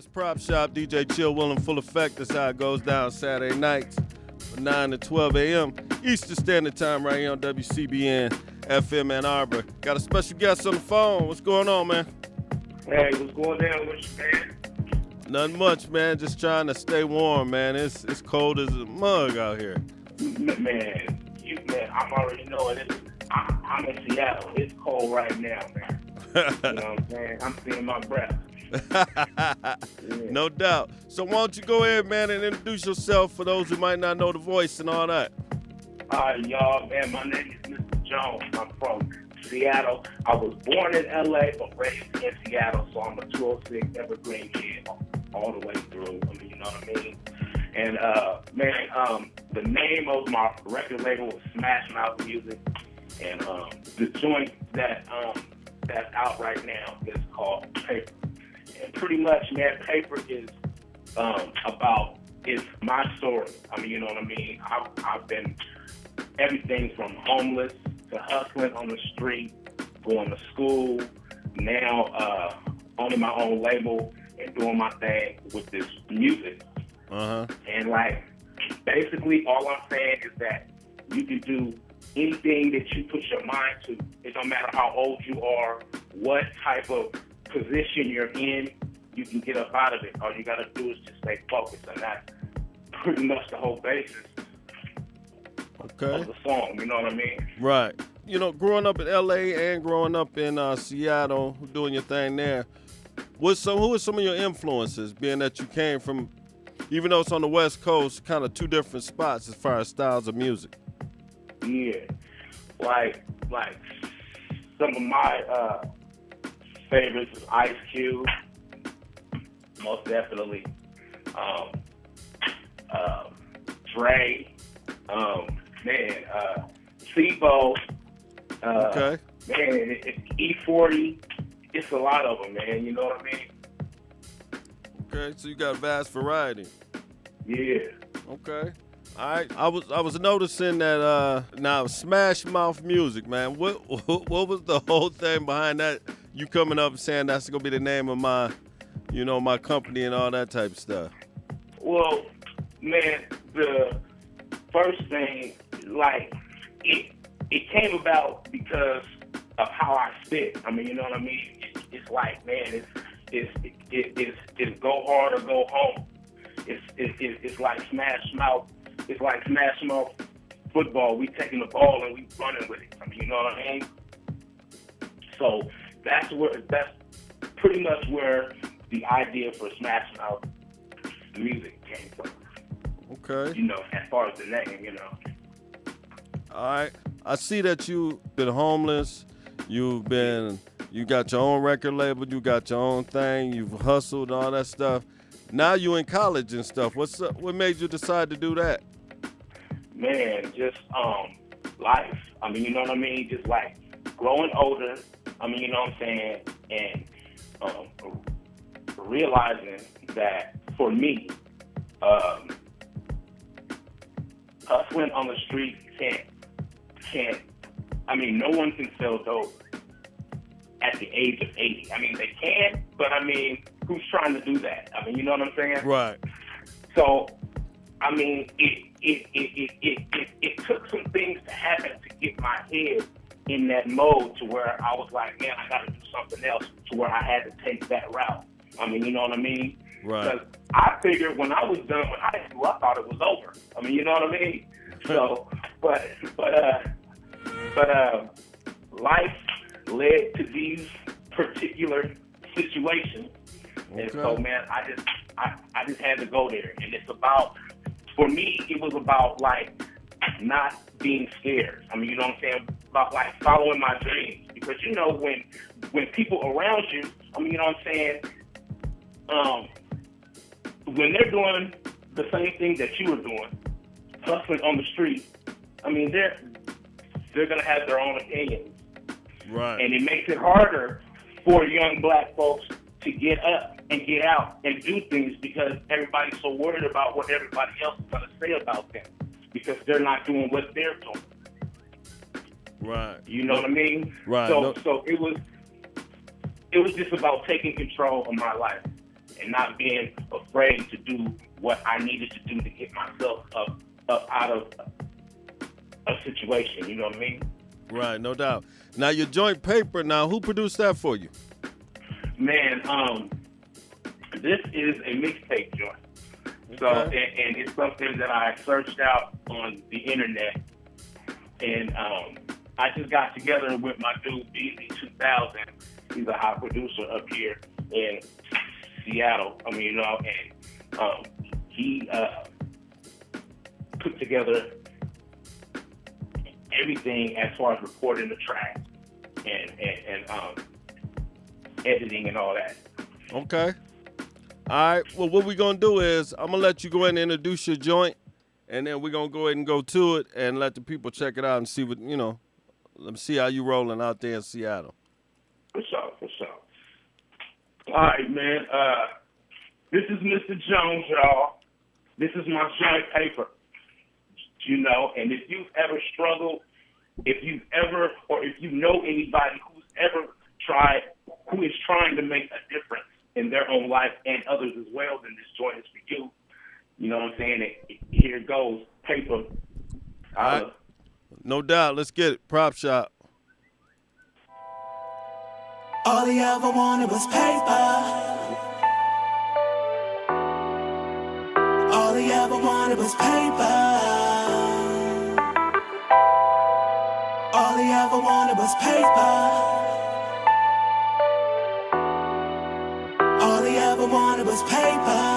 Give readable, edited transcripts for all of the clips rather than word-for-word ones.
It's Prop Shop, DJ Chill Will in full effect. That's how it goes down Saturday nights from 9 to 12 a.m. Eastern Standard Time right here on WCBN FM Ann Arbor. Got a special guest on the phone. What's going on, man? Hey, what's going down with you, man? Nothing much, man. Just trying to stay warm, man. It's cold as a mug out here. Man, I'm already knowing it. I'm in Seattle. It's cold right now, man. You know what I'm saying? I'm feeling my breath. No doubt. So why don't you go ahead, man, and introduce yourself for those who might not know the voice and all that. All right, y'all, man, my name is Mr. Jones. I'm from Seattle. I was born in L.A., but raised in Seattle, so I'm a 206 evergreen kid all the way through. I mean, you know what I mean? And, the name of my record label was Smash Mouth Music, and the joint that's out right now is called Paper. And pretty much, man, Paper is it's my story. I mean, you know what I mean? I've been everything from homeless to hustling on the street, going to school, now owning my own label and doing my thing with this music. Uh-huh. And, like, basically all I'm saying is that you can do anything that you put your mind to. It don't matter how old you are, what type of position you're in, you can get up out of it. All you got to do is just stay focused, and that's pretty much the whole basis of the song, you know what I mean? Right. You know, growing up in L.A. and growing up in Seattle, doing your thing there, who are some of your influences, being that you came from, even though it's on the West Coast, kind of two different spots as far as styles of music? Yeah. Like some of my favorites is Ice Cube, most definitely. Dre, Sibo, Okay. Man, E40, it's a lot of them, man, you know what I mean? Okay, so you got a vast variety. Yeah. Okay. All right. I was noticing that now Smash Mouth Music, man. What was the whole thing behind that? You coming up saying that's gonna be the name of my company and all that type of stuff. Well, man, the first thing, like, it came about because of how I spit. I mean, you know what I mean? It's like, man, it's go hard or go home. It's like Smash Mouth. It's like Smash Mouth football. We taking the ball and we running with it. I mean, you know what I mean? So that's pretty much where the idea for Smash Mouth music came from. Okay. You know, as far as the name, you know. All right. I see that you've been homeless. You got your own record label. You got your own thing. You've hustled, all that stuff. Now you in college and stuff. What's up? What made you decide to do that? Man, just life. I mean, you know what I mean? Just like growing older. I mean, you know what I'm saying? And realizing that for me, hustling on the street can't. I mean, no one can sell dope at the age of 80. I mean, they can, but I mean, who's trying to do that? I mean, you know what I'm saying? Right. So, I mean, it took some things to happen to get my head in that mode to where I was like, man, I got to do something else, to where I had to take that route. I mean, you know what I mean? Right. Because I figured when I was done with high school, I thought it was over. I mean, you know what I mean? So, but life led to these particular situations. Okay. And so, man, I just had to go there. And it's about, for me, it was about, like, not being scared. I mean, you know what I'm saying? About, like, following my dreams. Because, you know, when people around you, I mean, you know what I'm saying? When they're doing the same thing that you were doing, hustling on the street, I mean, they're going to have their own opinions. Right. And it makes it harder for young black folks to get up and get out and do things because everybody's so worried about what everybody else is going to say about them because they're not doing what they're doing. Right. You know what I mean? Right. So it was just about taking control of my life and not being afraid to do what I needed to do to get myself up out of a situation. You know what I mean? Right, no doubt. Now your joint Paper. Now who produced that for you? Man, this is a mixtape joint. So, Okay. and it's something that I searched out on the internet, and I just got together with my dude Beezy 2000. He's a hot producer up here in Seattle. I mean, and he put together everything as far as recording the tracks and editing and all that. Okay. All right. Well, what we're going to do is I'm going to let you go ahead and introduce your joint, and then we're going to go ahead and go to it and let the people check it out and see what, let me see how you rolling out there in Seattle. For sure. All right, man. This is Mr. Jones, y'all. This is my joint Paper. And if you've ever struggled, if you know anybody who is trying to make a difference in their own life and others as well, then this joint is for you. You know what I'm saying? Here it goes. Paper. All right. No doubt. Let's get it. Prop Shop. All he ever wanted was paper. All he ever wanted was paper. All he ever wanted was paper. All he ever wanted was paper.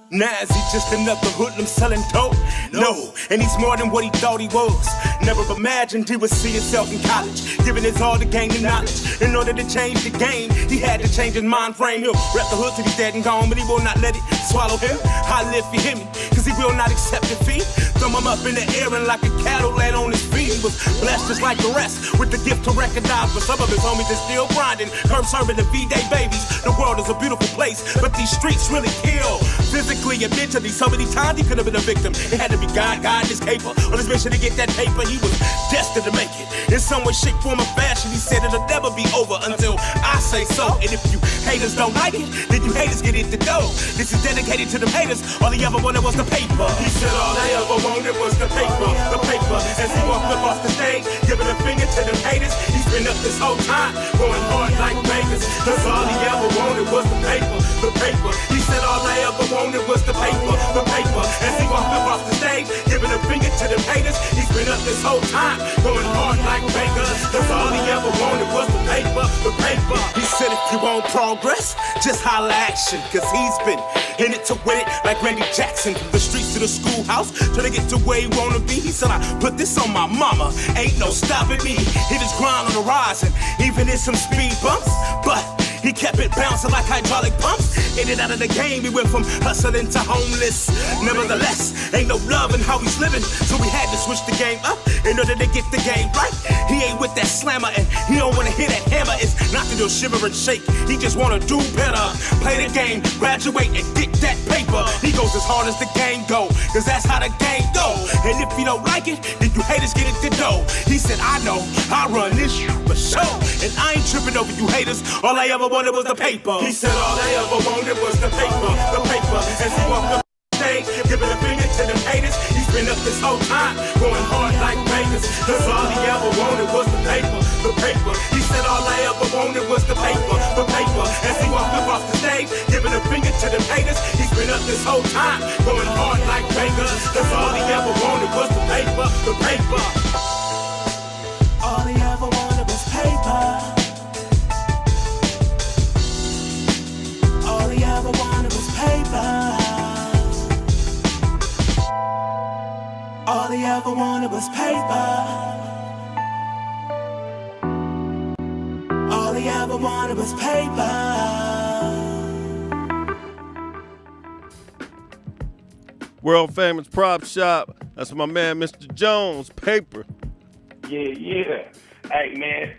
Now is he just another hoodlum selling dope? No, and he's more than what he thought he was. Never imagined he would see himself in college, giving his all to gain the knowledge. In order to change the game, he had to change his mind frame. He'll rep the hood till he's dead and gone, but he will not let it swallow him. I live for him, cause he will not accept defeat. Throw him up in the air and like a cattle land on his feet. He was blessed just like the rest, with the gift to recognize. But some of his homies is still grinding, curb serving the V-Day babies. The world is a beautiful place, but these streets really kill. Physically and mentally, so many times he could have been a victim. It had to be God, his caper. On his mission to get that paper, he was destined to make it. In some way, shape, form, or fashion, he said it'll never be over until I say so. And if you haters don't like it, then you haters get it to go. This is dedicated to them haters. All he ever wanted was the paper. He said all they ever wanted was the paper, the paper. As he walked up off the stage, giving a finger to them haters, he's been up this whole time, going hard like Vegas. Cause all he ever wanted was the paper, the paper. He said all they ever wanted was the paper, the paper. As he walked up off the stage, giving a finger to them haters, he's been up this whole time, going hard like Vegas. Cause all he ever wanted was the paper, the paper. He said if you want progress, just holla action. Cause he's been in it to win it like Randy Jackson. From the streets to the schoolhouse, trying to get to where he wanna be. He said I put this on my mama, ain't no stopping me. Hit his grind on the rise and even in some speed bumps, but he kept it bouncing like hydraulic pumps. In and out of the game, he went from hustling to homeless. Nevertheless, ain't no love in how he's living, so we had to switch the game up in order to get the game right. He ain't with that slammer and he don't wanna hit that hammer. It's not to do shiver and shake, he just wanna do better. Play the game, graduate and get that paper. He goes as hard as the game go, cause that's how the game go. And if you don't like it, then you haters get it to know. He said I know, I run this for show, and I ain't tripping over you haters. All I ever wanted was the paper. He said all I ever wanted was the paper, the paper. As he walked up the stage, giving a finger to them haters, he's been up this whole time, going hard like Vegas. Cause all he ever wanted was the paper, the paper. He said all I ever wanted was the paper, the paper. As he walked up off the stage, giving a finger to them haters, he's been up this whole time, going hard like Vegas. Cause all he ever wanted was the paper, the paper. All he ever wanted was paper. All he ever wanted was paper. All he ever wanted was paper. All he ever wanted was paper. World famous Prop Shop. That's my man, Mr. Jones. Paper. Yeah. Hey, man.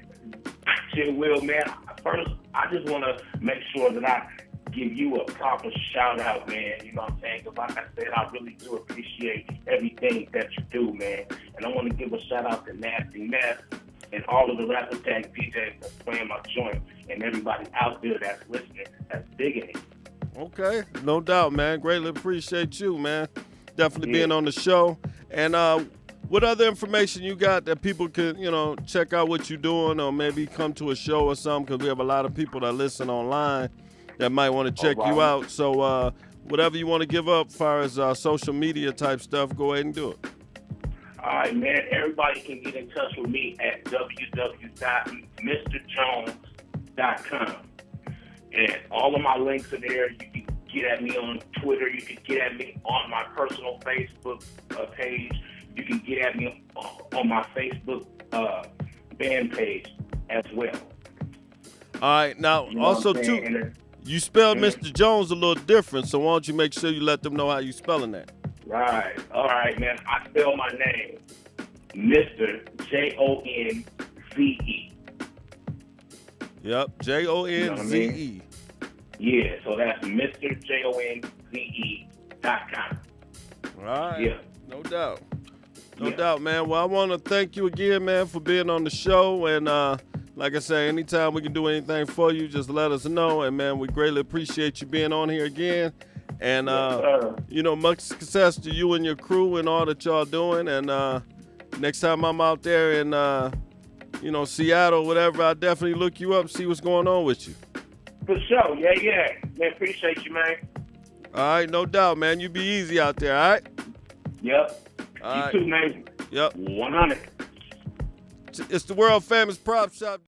Shit, Will, man. First, I just want to make sure that I give you a proper shout out, man. You know what I'm saying? Because like I said, I really do appreciate everything that you do, man. And I want to give a shout out to Nasty Ness. and all of the Rap Attack DJs that's playing my joint, and everybody out there that's listening, that's digging it. Okay, no doubt, man. Greatly appreciate you, man. Definitely being on the show. And what other information you got that people can, check out what you're doing, or maybe come to a show or something? Because we have a lot of people that listen online that might want to check you out. So whatever you want to give up as far as social media type stuff, go ahead and do it. All right, man. Everybody can get in touch with me at www.mrjones.com. And all of my links are there. You can get at me on Twitter. You can get at me on my personal Facebook page. You can get at me on my Facebook band page as well. All right. Now, also, too, you spelled Mr. Jones a little different, so why don't you make sure you let them know how you spelling that? Right. All right, man. I spell my name Mr. Jonze. Yep, Jonze. You know what I mean? Yeah, so that's MrJonze.com. All right. Yeah. No doubt. No doubt, man. Well, I want to thank you again, man, for being on the show. And like I say, anytime we can do anything for you, just let us know. And, man, we greatly appreciate you being on here again. And, much success to you and your crew and all that y'all doing. And next time I'm out there in, Seattle, whatever, I'll definitely look you up, see what's going on with you. For sure. Yeah. Man, appreciate you, man. All right, no doubt, man. You be easy out there, all right? Yep. All you right. too, man. Yep. 100. It's the world famous Prop Shop.